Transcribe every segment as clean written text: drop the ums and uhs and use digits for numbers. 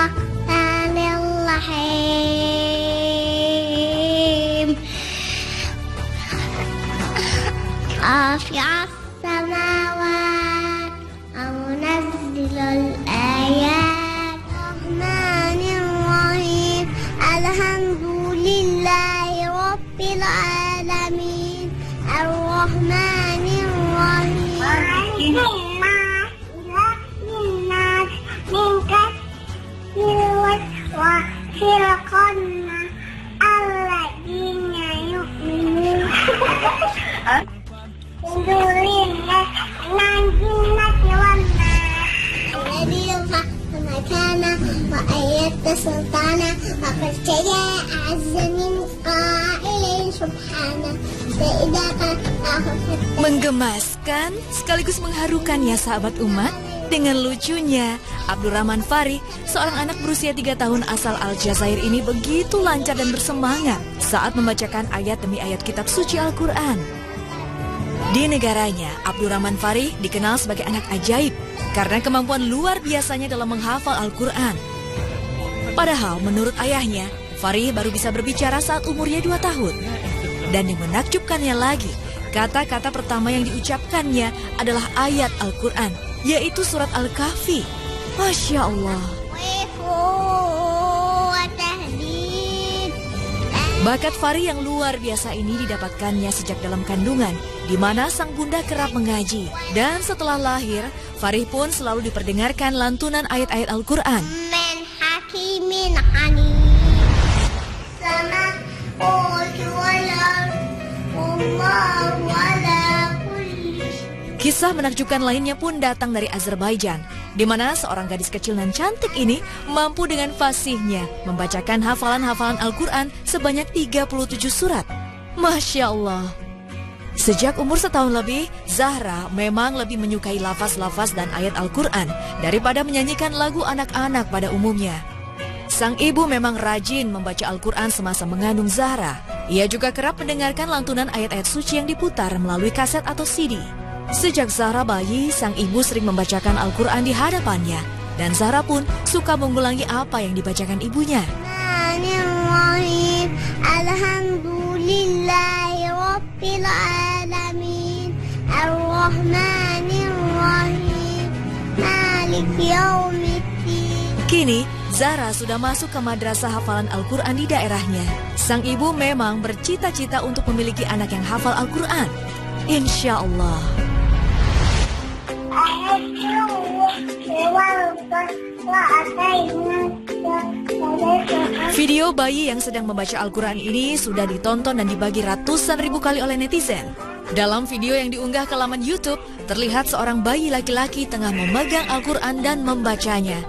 Bismillahirrahmanirrahim. Rafi'as samawat wa munazzilul ayat Rahmanirrahim. Alhamdulillahi rabbil alamin. Ar-Rahmanirrahim. Menggemaskan sekaligus mengharukan ya sahabat umat. Dengan lucunya, Abdurrahman Fari, seorang anak berusia 3 tahun asal Aljazair ini begitu lancar dan bersemangat saat membacakan ayat demi ayat kitab suci Al-Quran. Di negaranya, Abdurrahman Fari dikenal sebagai anak ajaib karena kemampuan luar biasanya dalam menghafal Al-Quran. Padahal menurut ayahnya, Fari baru bisa berbicara saat umurnya 2 tahun. Dan yang menakjubkannya lagi, kata-kata pertama yang diucapkannya adalah ayat Al-Quran, yaitu surat Al-Kahfi. Masya Allah. Bakat Fari yang luar biasa ini didapatkannya sejak dalam kandungan, di mana sang bunda kerap mengaji. Dan setelah lahir, Fari pun selalu diperdengarkan lantunan ayat-ayat Al-Quran. Men hakimin anim. Sama Kisah menakjubkan lainnya pun datang dari Azerbaijan, di mana seorang gadis kecil dan cantik ini mampu dengan fasihnya membacakan hafalan-hafalan Al-Quran sebanyak 37 surat. Masya Allah. Sejak umur 1 tahun lebih, Zahra memang lebih menyukai lafaz-lafaz dan ayat Al-Quran daripada menyanyikan lagu anak-anak pada umumnya. Sang ibu memang rajin membaca Al-Quran semasa mengandung Zahra. Ia juga kerap mendengarkan lantunan ayat-ayat suci yang diputar melalui kaset atau CD. Sejak Zahra bayi, sang ibu sering membacakan Al-Quran di hadapannya. Dan Zahra pun suka mengulangi apa yang dibacakan ibunya. Alhamdulillahi rabbil alamin. Ar-Rahmanirrahim. Maliki yaumiddin. Kini, Zahra sudah masuk ke madrasah hafalan Al-Quran di daerahnya. Sang ibu memang bercita-cita untuk memiliki anak yang hafal Al-Quran. Insya Allah. Video bayi yang sedang membaca Al-Quran ini sudah ditonton dan dibagi ratusan ribu kali oleh netizen. Dalam video yang diunggah ke laman YouTube, terlihat seorang bayi laki-laki tengah memegang Al-Quran dan membacanya.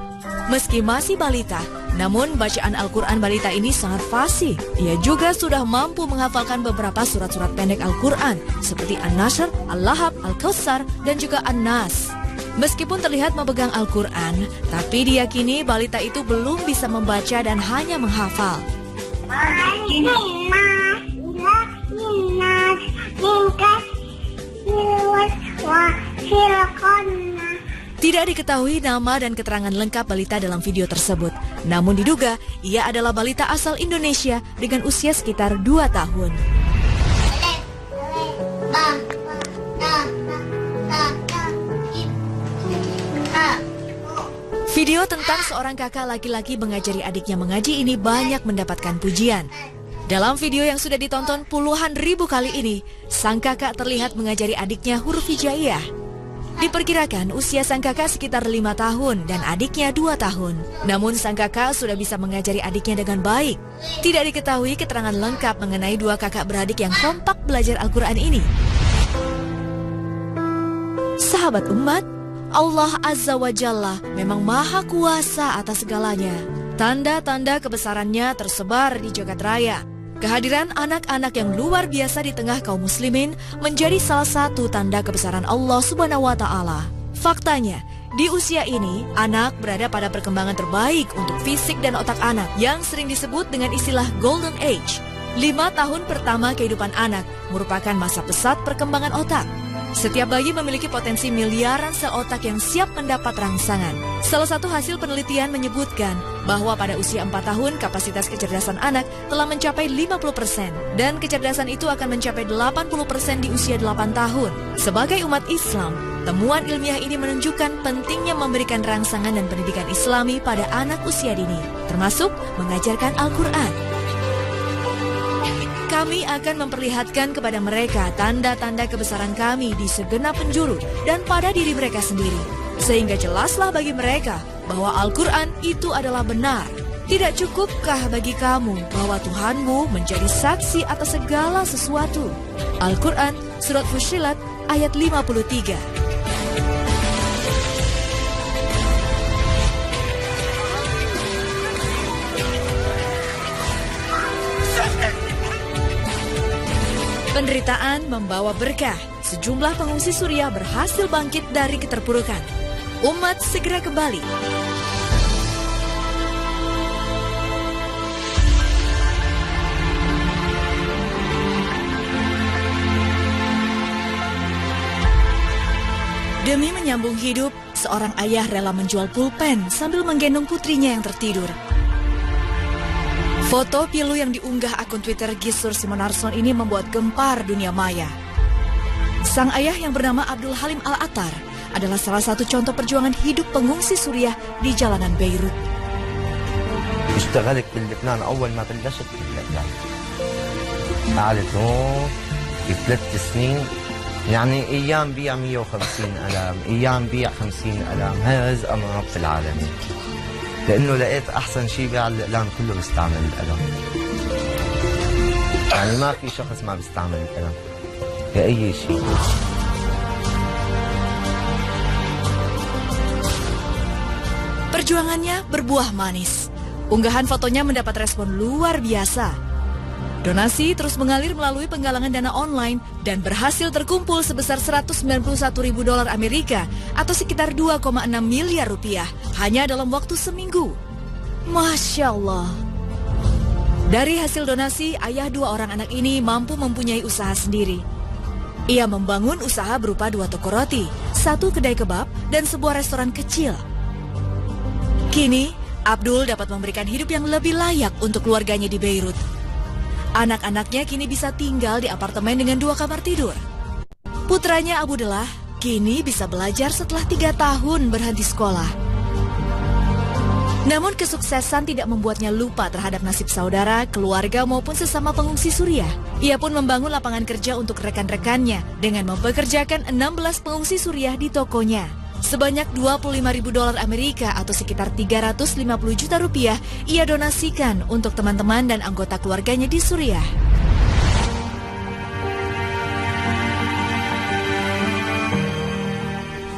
Meski masih balita, namun bacaan Al-Quran balita ini sangat fasih. Ia juga sudah mampu menghafalkan beberapa surat-surat pendek Al-Quran seperti An-Nasr, Al-Lahab, Al-Kautsar, dan juga An-Nas. Meskipun terlihat memegang Al-Quran, tapi diyakini balita itu belum bisa membaca dan hanya menghafal. Tidak diketahui nama dan keterangan lengkap balita dalam video tersebut. Namun diduga ia adalah balita asal Indonesia dengan usia sekitar 2 tahun. Video tentang seorang kakak laki-laki mengajari adiknya mengaji ini banyak mendapatkan pujian. Dalam video yang sudah ditonton puluhan ribu kali ini, sang kakak terlihat mengajari adiknya huruf hijaiyah. Diperkirakan usia sang kakak sekitar 5 tahun dan adiknya 2 tahun. Namun sang kakak sudah bisa mengajari adiknya dengan baik. Tidak diketahui keterangan lengkap mengenai 2 kakak beradik yang kompak belajar Al-Quran ini. Sahabat umat, Allah Azza wa Jalla memang maha kuasa atas segalanya. Tanda-tanda kebesarannya tersebar di jagat raya. Kehadiran anak-anak yang luar biasa di tengah kaum muslimin menjadi salah satu tanda kebesaran Allah Subhanahu wa Ta'ala. Faktanya, di usia ini, anak berada pada perkembangan terbaik untuk fisik dan otak anak yang sering disebut dengan istilah Golden Age. 5 tahun pertama kehidupan anak merupakan masa pesat perkembangan otak. Setiap bayi memiliki potensi miliaran sel otak yang siap mendapat rangsangan. Salah satu hasil penelitian menyebutkan bahwa pada usia 4 tahun kapasitas kecerdasan anak telah mencapai 50% dan kecerdasan itu akan mencapai 80% di usia 8 tahun. Sebagai umat Islam, temuan ilmiah ini menunjukkan pentingnya memberikan rangsangan dan pendidikan Islami pada anak usia dini, termasuk mengajarkan Al-Quran. Kami akan memperlihatkan kepada mereka tanda-tanda kebesaran kami di segenap penjuru dan pada diri mereka sendiri. Sehingga jelaslah bagi mereka bahwa Al-Quran itu adalah benar. Tidak cukupkah bagi kamu bahwa Tuhanmu menjadi saksi atas segala sesuatu? Al-Quran, Surat Fussilat, ayat 53. Penderitaan membawa berkah. Sejumlah pengungsi Suriah berhasil bangkit dari keterpurukan. Umat segera kembali. Demi menyambung hidup, seorang ayah rela menjual pulpen sambil menggendong putrinya yang tertidur. Foto pilu yang diunggah akun Twitter Gisur Simonarson ini membuat gempar dunia maya. Sang ayah yang bernama Abdul Halim Al-Attar adalah salah satu contoh perjuangan hidup pengungsi Suriah di jalanan Beirut. اشتغلت بلبنان أول ما بلشت بلبنان. قعدت هون ب3 سنين، يعني أيام بيع 150 قلم، أيام بيع 50 قلم، هاي رزقة من رب العالمين. لأنه لقيت أحسن شيء بيع الأقلام كله بيستعمل القلم. يعني ما في شخص ما بيستعمل القلم لأي شيء. Perjuangannya berbuah manis. Unggahan fotonya mendapat respon luar biasa. Donasi terus mengalir melalui penggalangan dana online dan berhasil terkumpul sebesar $191.000 Amerika atau sekitar 2,6 miliar rupiah hanya dalam waktu seminggu. Masya Allah. Dari hasil donasi, ayah 2 orang anak ini mampu mempunyai usaha sendiri. Ia membangun usaha berupa 2 toko roti, 1 kedai kebab, dan sebuah restoran kecil. Kini, Abdul dapat memberikan hidup yang lebih layak untuk keluarganya di Beirut. Anak-anaknya kini bisa tinggal di apartemen dengan 2 kamar tidur. Putranya Abdullah kini bisa belajar setelah 3 tahun berhenti sekolah. Namun kesuksesan tidak membuatnya lupa terhadap nasib saudara, keluarga maupun sesama pengungsi Suriah. Ia pun membangun lapangan kerja untuk rekan-rekannya dengan mempekerjakan 16 pengungsi Suriah di tokonya. Sebanyak $25.000 Amerika atau sekitar 350 juta rupiah ia donasikan untuk teman-teman dan anggota keluarganya di Suriah.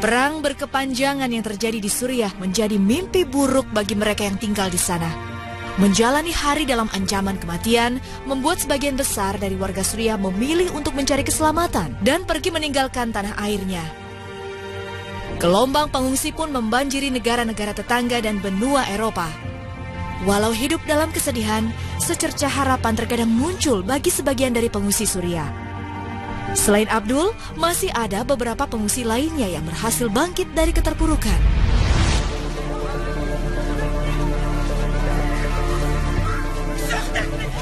Perang berkepanjangan yang terjadi di Suriah menjadi mimpi buruk bagi mereka yang tinggal di sana. Menjalani hari dalam ancaman kematian membuat sebagian besar dari warga Suriah memilih untuk mencari keselamatan dan pergi meninggalkan tanah airnya. Gelombang pengungsi pun membanjiri negara-negara tetangga dan benua Eropa. Walau hidup dalam kesedihan, secerca harapan terkadang muncul bagi sebagian dari pengungsi Suriah. Selain Abdul, masih ada beberapa pengungsi lainnya yang berhasil bangkit dari keterpurukan.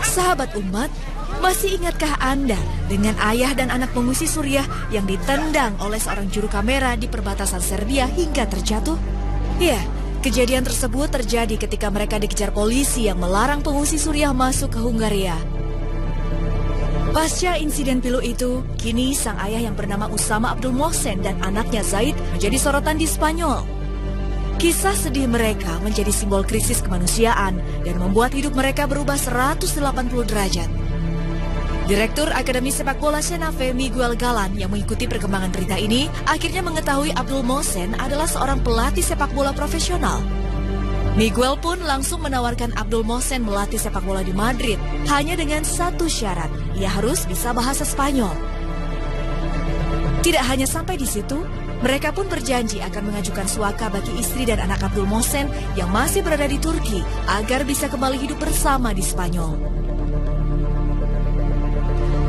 Sahabat umat, masih ingatkah Anda dengan ayah dan anak pengungsi Suriah yang ditendang oleh seorang juru kamera di perbatasan Serbia hingga terjatuh? Ya, kejadian tersebut terjadi ketika mereka dikejar polisi yang melarang pengungsi Suriah masuk ke Hungaria. Pasca insiden pilu itu, kini sang ayah yang bernama Usama Abdul Mohsen dan anaknya Zaid menjadi sorotan di Spanyol. Kisah sedih mereka menjadi simbol krisis kemanusiaan dan membuat hidup mereka berubah 180 derajat. Direktur Akademi Sepak Bola Xenave Miguel Galan yang mengikuti perkembangan berita ini akhirnya mengetahui Abdul Mohsen adalah seorang pelatih sepak bola profesional. Miguel pun langsung menawarkan Abdul Mohsen melatih sepak bola di Madrid hanya dengan satu syarat, ia harus bisa bahasa Spanyol. Tidak hanya sampai di situ, mereka pun berjanji akan mengajukan suaka bagi istri dan anak Abdul Mohsen yang masih berada di Turki agar bisa kembali hidup bersama di Spanyol.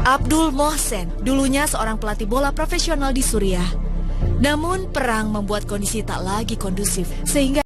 Abdul Mohsen, dulunya seorang pelatih bola profesional di Suriah. Namun perang membuat kondisi tak lagi kondusif, sehingga